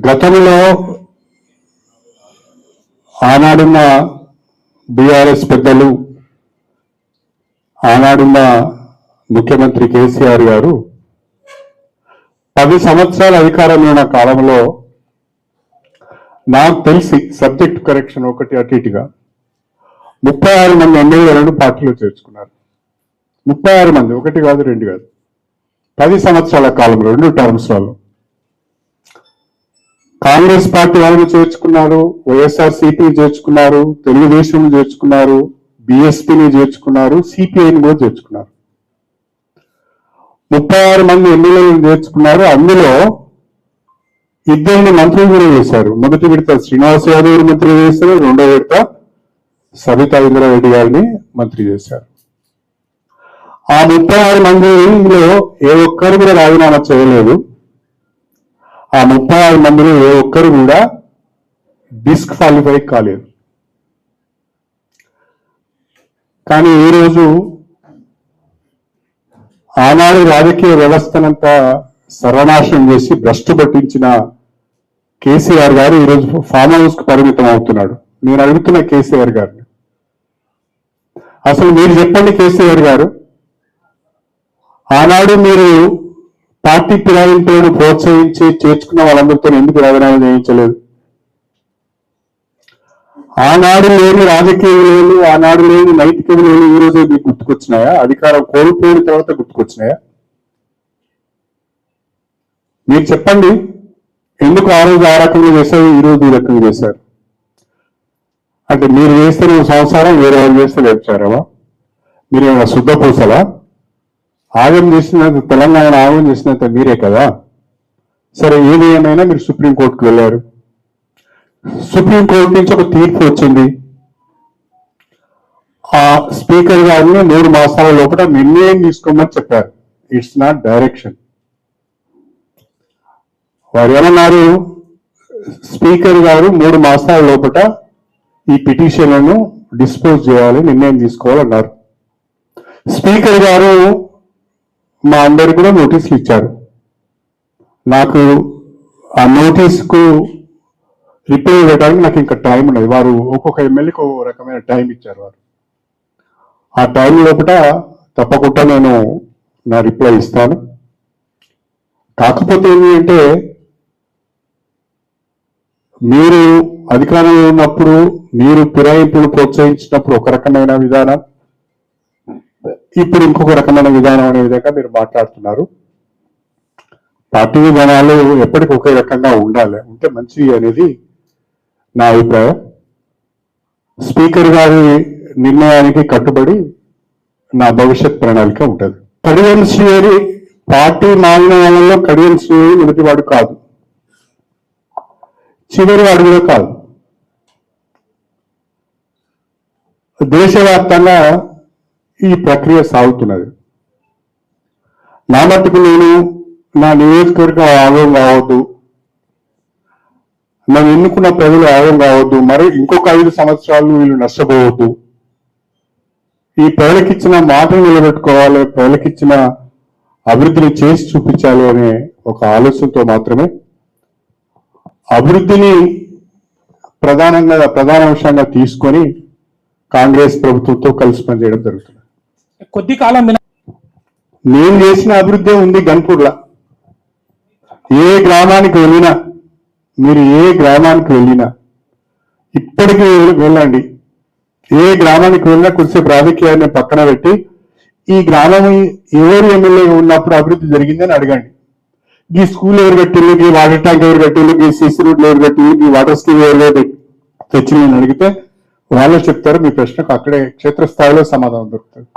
గతంలో ఆనాడున్న బీఆర్ఎస్ పెద్దలు, ఆనాడున్న ముఖ్యమంత్రి కేసీఆర్ గారు 10 సంవత్సరాల అధికారంలో ఉన్న కాలంలో నాకు తెలిసి సబ్జెక్ట్ కరెక్షన్ ఒకటి అటు ఇటుగా 36 మంది ఎమ్మెల్యేలను పార్టీలో చేర్చుకున్నారు. 36 మంది, ఒకటి కాదు రెండు కాదు, 10 సంవత్సరాల కాలంలో 2 టర్మ్స్ వాళ్ళు. కాంగ్రెస్ పార్టీ వాళ్ళని చేర్చుకున్నారు, వైఎస్ఆర్సీపీని చేర్చుకున్నారు, తెలుగుదేశం చేర్చుకున్నారు, బీఎస్పీని చేర్చుకున్నారు, సిపిఐని కూడా చేర్చుకున్నారు. 36 మంది ఎమ్మెల్యేలను చేర్చుకున్నారు. అందులో 2 మంత్రులు కూడా చేశారు. మొదటి విడత శ్రీనివాస్ యాదవ్ గారు మంత్రి చేశారు, రెండో విడత సబితా ఇంద్రారెడ్డి గారిని మంత్రి చేశారు. ఆ 36 మందిలో ఏ ఒక్కరు కూడా రాజీనామా చేయలేదు. ఆ 36 మందిలో ఏ ఒక్కరు కూడా డిస్క్వాలిఫై కాలేదు. కానీ ఈరోజు ఆనాడు రాజకీయ వ్యవస్థనంతా సర్వనాశనం చేసి భ్రష్టు పట్టించిన కేసీఆర్ గారు ఈరోజు ఫామ్ హౌస్ కు పరిమితం అవుతున్నాడు. నేను అడుగుతున్న కేసీఆర్ గారిని, అసలు మీరు చెప్పండి కేసీఆర్ గారు, ఆనాడు మీరు పార్టీ ఫిరాయింపులను ప్రోత్సహించి చేర్చుకున్న వాళ్ళందరితో ఎందుకు రాజీనామా చేయించలేదు? ఆనాడు లేని రాజకీయ విలువలు, ఆనాడు లేని నైతిక విలువలు ఈ రోజు మీకు గుర్తుకొచ్చినాయా? అధికారం కోల్పోయిన తర్వాత గుర్తుకొచ్చినాయా? మీరు చెప్పండి, ఎందుకు ఆ రోజు ఆ రకంగా చేశారు, ఈ రోజు ఈ రకంగా చేశారు? అంటే మీరు చేస్తే సంసారం, వేరే వాళ్ళు చేస్తే లేచారవా? మీరు ఏమైనా శుద్ధ పూసలా? ఆగం చేసినంత, తెలంగాణ ఆగం చేసినంత మీరే కదా. సరే, ఏది ఏమైనా మీరు సుప్రీంకోర్టుకు వెళ్ళారు. సుప్రీంకోర్టు నుంచి ఒక తీర్పు వచ్చింది. ఆ స్పీకర్ గారిని 3 మాసాల లోపల నిర్ణయం తీసుకోమని చెప్పారు. It's not direction. వారు ఏమన్నారు? స్పీకర్ గారు 3 మాసాల లోపల ఈ పిటిషన్లను డిస్పోజ్ చేయాలి, నిర్ణయం తీసుకోవాలన్నారు. స్పీకర్ గారు మా అందరికి కూడా నోటీసులు ఇచ్చారు. నాకు ఆ నోటీసుకు రిప్లై ఇవ్వడానికి నాకు ఇంకా టైం ఉన్నది. వారు ఒక్కొక్క ఎమ్మెల్యేకి ఒక రకమైన టైం ఇచ్చారు. వారు ఆ టైం లోపల తప్పకుండా నేను నా రిప్లై ఇస్తాను. కాకపోతే ఏంటంటే, మీరు అధికారంలో ఉన్నప్పుడు మీరు ఫిరాయింపులు ప్రోత్సహించినప్పుడు ఒక రకమైన విధానం, ఇప్పుడు ఇంకొక రకమైన విధానం అనే విధంగా మీరు మాట్లాడుతున్నారు. పార్టీ విధానాలు ఎప్పటికీ ఒకే రకంగా ఉండాలి, ఉంటే మంచిది అనేది నా అభిప్రాయం. స్పీకర్ గారి నిర్ణయానికి కట్టుబడి నా భవిష్యత్ ప్రణాళిక ఉంటుంది. కడియం శ్రీహరి పార్టీ మారిన వాళ్ళలో కడియం శ్రీహరి మొదటివాడు కాదు, చివరి వాడు కూడా కాదు. దేశవ్యాప్తంగా ఈ ప్రక్రియ సాగుతున్నది. నా మట్టుకు నేను నా నియోజకవర్గం ఆగం కావద్దు, నన్ను ఎన్నుకున్న ప్రజలు ఆగం కావద్దు, మరి ఇంకొక 5 సంవత్సరాలు వీళ్ళు నష్టపోవద్దు, ఈ ప్రజలకిచ్చిన మాటలు నిలబెట్టుకోవాలి, ప్రజలకిచ్చిన అభివృద్ధిని చేసి చూపించాలి అనే ఒక ఆలోచనతో మాత్రమే అభివృద్ధిని ప్రధాన అంశంగా తీసుకొని కాంగ్రెస్ ప్రభుత్వంతో కలిసి పనిచేయడం జరుగుతుంది. కొద్ది కాలం నేను చేసిన అభివృద్ధి ఉంది గన్పూర్లో. ఏ గ్రామానికి వెళ్ళినా, మీరు ఏ గ్రామానికి వెళ్ళినా, ఇప్పటికీ వెళ్ళండి, ఏ గ్రామానికి వెళ్ళినా కొద్దిసేపు రాజకీయాన్ని పక్కన పెట్టి ఈ గ్రామం ఎవరు ఎమ్మెల్యేగా ఉన్నప్పుడు అభివృద్ధి జరిగిందని అడగండి. ఈ స్కూల్ ఎవరు కట్టింది, ఈ వాటర్ ట్యాంక్ ఎవరు కట్టింది, ఈ సీసీ రోడ్లు ఎవరు కట్టింది, ఈ వాటర్ స్కీమ్ ఎవరు తెచ్చిందని అడిగితే వాళ్ళే చెప్తారు. మీ ప్రశ్నకు అక్కడే క్షేత్రస్థాయిలో సమాధానం దొరుకుతుంది.